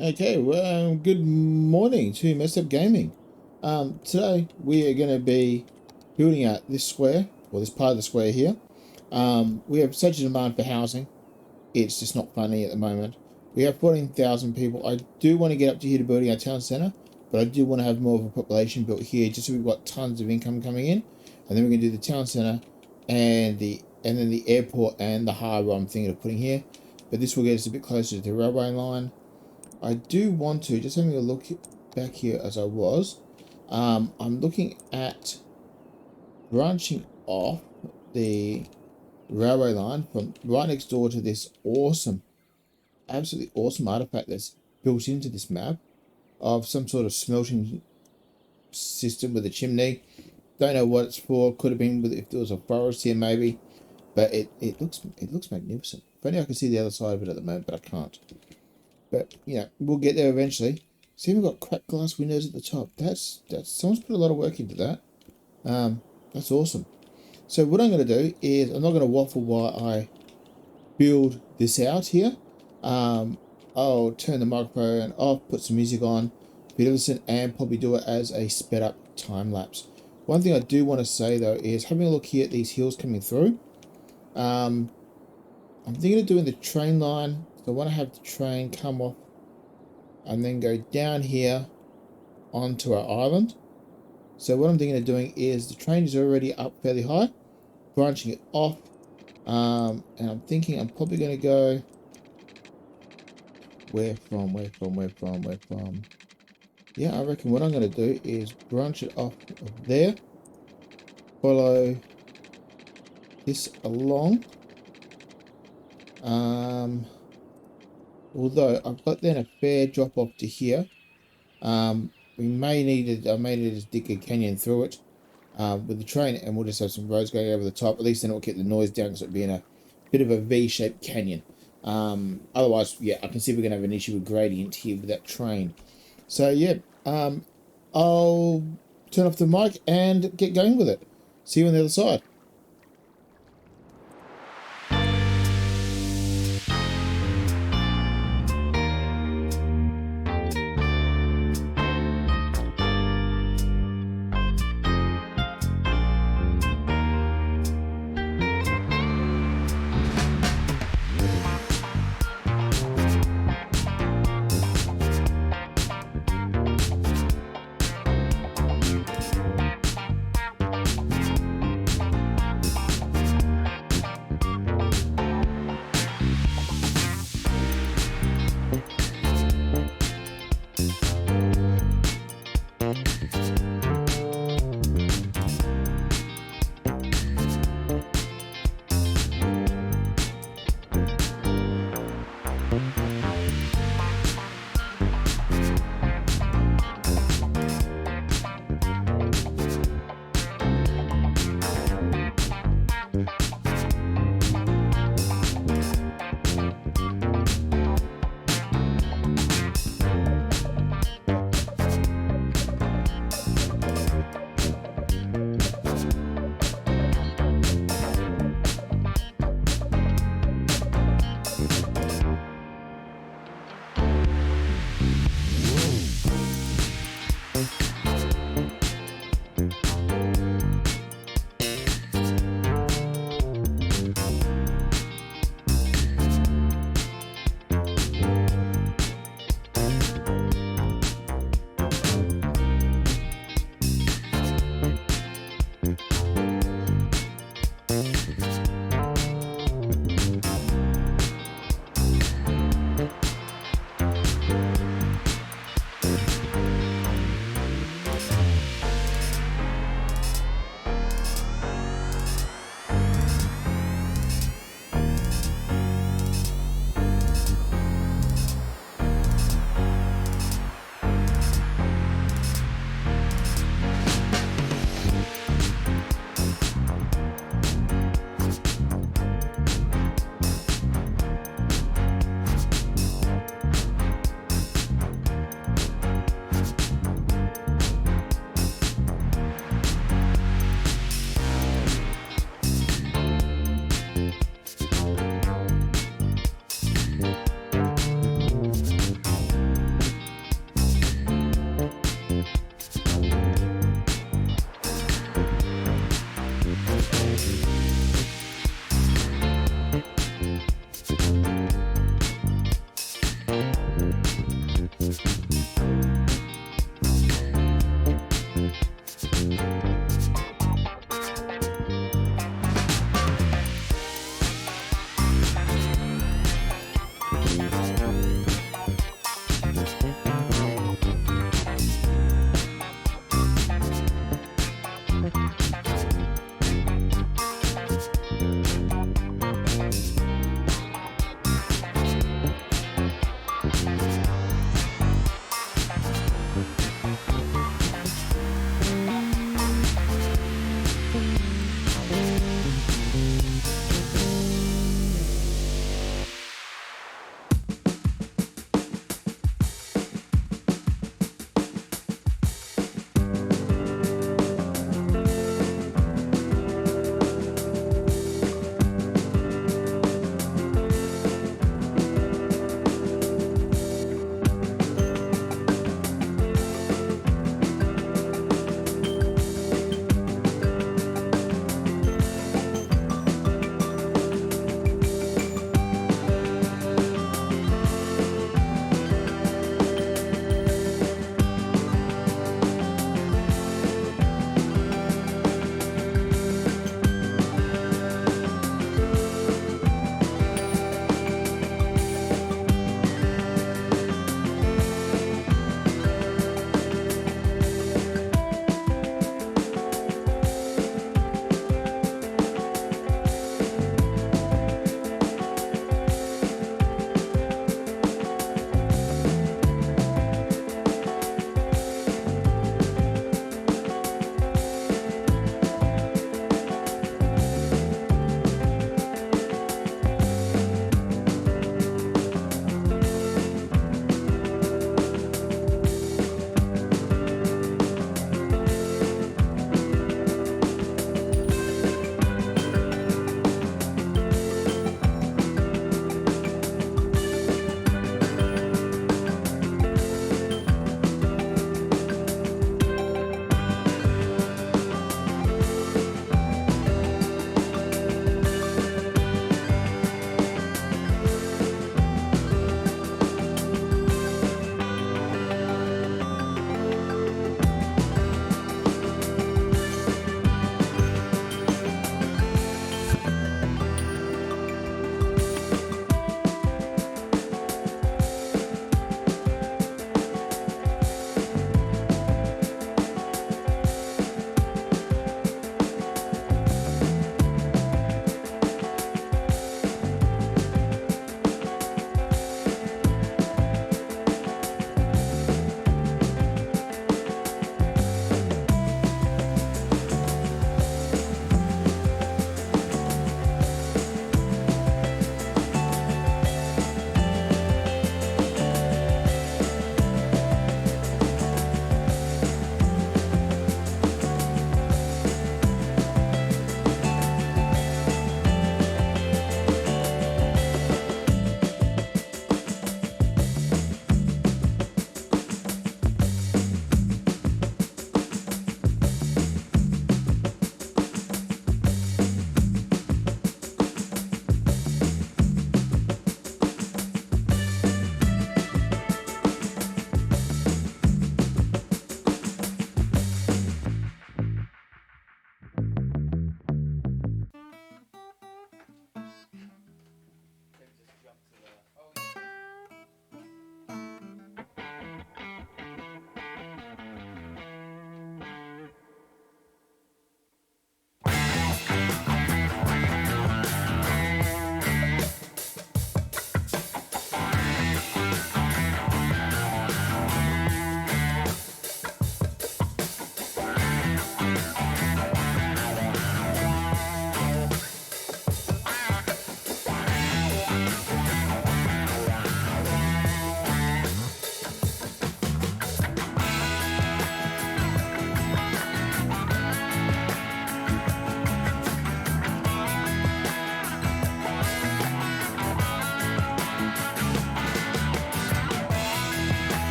Okay, well, good morning to Messed Up Gaming. Today we are going to be building out this square, or this part of the square here. We have such a demand for housing, it's just not funny at the moment. We have 14,000 people. I do want to get up to here to building our town centre, but I do want to have more of a population built here, just so we've got tons of income coming in, and then we can do the town centre and then the airport and the harbour I'm thinking of putting here. But this will get us a bit closer to the railway line. I do want to, just having a look back here as I was, I'm looking at branching off the railway line from right next door to this awesome, absolutely awesome artifact that's built into this map of some sort of smelting system with a chimney. Don't know what it's for. Could have been with if there was a forest here maybe, but it looks magnificent. If only I could see the other side of it at the moment, but I can't. But we'll get there eventually. See, we've got cracked glass windows at the top. That's someone's put a lot of work into that. That's awesome. So what I'm going to do is I'm not going to waffle while I build this out here. I'll turn the microphone off, put some music on, be listen, and probably do it as a sped up time lapse. One thing I do want to say though is having a look here at these hills coming through. I'm thinking of doing the train line. So I want to have the train come off and then go down here onto our island. So what I'm thinking of doing is the train is already up fairly high, branching it off, and I'm thinking I'm probably going to go where from. Yeah, I reckon what I'm going to do is branch it off of there, follow this along. Although I've got then a fair drop off to here. I may need to dig a canyon through it with the train, and we'll just have some roads going over the top. At least then it'll keep the noise down, because it'll be in a bit of a V-shaped canyon. Otherwise, yeah, I can see we're going to have an issue with gradient here with that train. So yeah, I'll turn off the mic and get going with it. See you on the other side.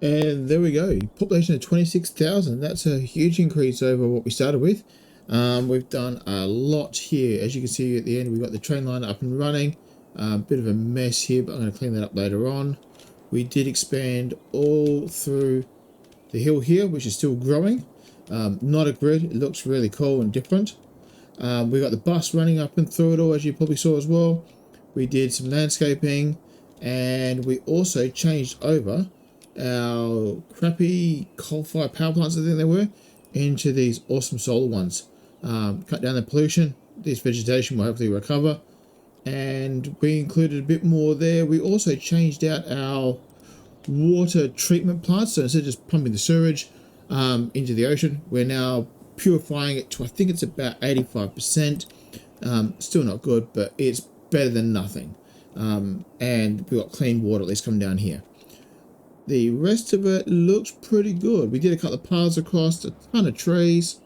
And there we go, population of 26,000. That's a huge increase over what we started with. We've done a lot here. As you can see at the end, we've got the train line up and running. Bit of a mess here, but I'm going to clean that up later on. We did expand all through the hill here, which is still growing. Not a grid, it looks really cool and different. We got the bus running up and through it all, as you probably saw as well. We did some landscaping, and we also changed over our crappy coal-fired power plants, I think they were, into these awesome solar ones. Cut down the pollution. This vegetation will hopefully recover, and we included a bit more there. We also changed out our water treatment plants, so instead of just pumping the sewage into the ocean, we're now purifying it to, I think it's about 85%. Still not good, but it's better than nothing. And we've got clean water at least coming down here. The rest of it looks pretty good. We did a couple of paths across, a ton of trees,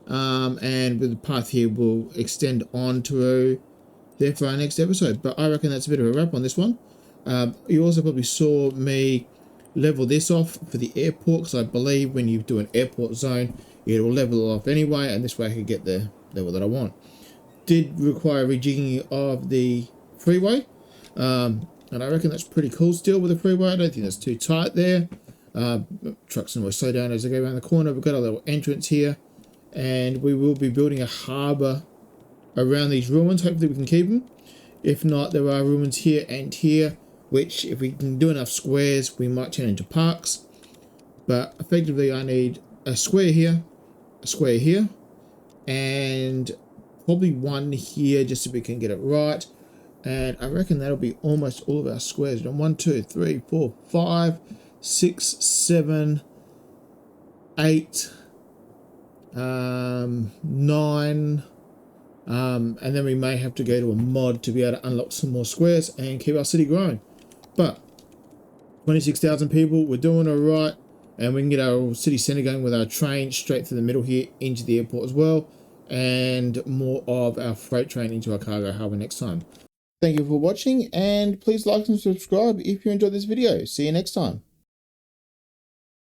and with the path here we'll extend on to there for our next episode. But I reckon that's a bit of a wrap on this one. You also probably saw me level this off for the airport, because I believe when you do an airport zone, it will level off anyway, and this way I can get the level that I want. Did require rejigging of the freeway, and I reckon that's pretty cool still with the freeway. I don't think that's too tight there. Trucks will slow down as I go around the corner. We've got a little entrance here, and we will be building a harbour around these ruins. Hopefully we can keep them. If not, there are ruins here and here, which if we can do enough squares, we might turn into parks. But effectively I need a square here, and probably one here just so we can get it right. And I reckon that'll be almost all of our squares. We've done 1, 2, 3, 4, 5, 6, 7, 8, 9. And then we may have to go to a mod to be able to unlock some more squares and keep our city growing. But 26,000 people, we're doing all right, and we can get our city centre going with our train straight through the middle here into the airport as well, and more of our freight train into our cargo harbour next time. Thank you for watching, and please like and subscribe if you enjoyed this video. See you next time.